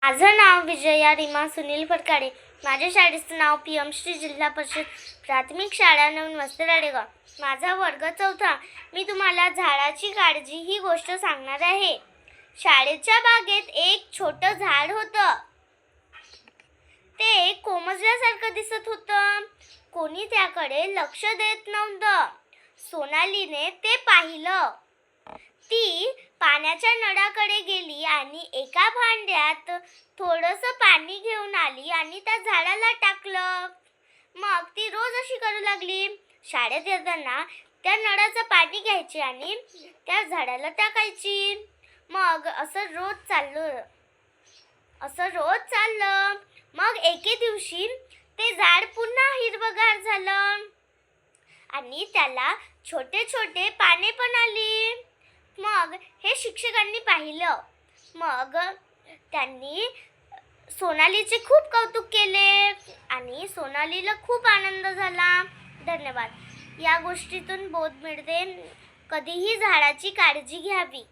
माझं नाव विजया रीमा सुनील फडकाडे. माझ्या शाळेचं नाव PM श्री जिल्हा परिषद प्राथमिक शाळा नवीन वस्ती राडेगाव. माझा वर्ग 4. मी तुम्हाला झाडाची काळजी ही गोष्ट सांगणार आहे. शाळेच्या बागेत एक छोटं झाड होतं. ते कोमजल्यासारखं दिसत होतं. कोणी त्याकडे लक्ष देत नव्हतं. सोनालीने ते पाहिलं. ती पाण्याच्या नळाकडे गेली आणि एका भांड्यात थोडंसं पाणी घेऊन आली आणि त्या झाडाला टाकलं. मग ती रोज अशी करू लागली. शाळेत येताना त्या नळाचं पाणी घ्यायची आणि त्या झाडाला टाकायची. मग असं रोज चाललं. मग एके दिवशी ते झाड पुन्हा हिरवंगार झालं आणि त्याला छोटे छोटे पाने पण आली. मग हे शिक्षकांनी पाहिलं. मग त्यांनी सोनालीचे खूप कौतुक केले आणि सोनालीला खूप आनंद झाला. धन्यवाद. या गोष्टीतून बोध मिळते, कधीही झाडाची काळजी घ्यावी.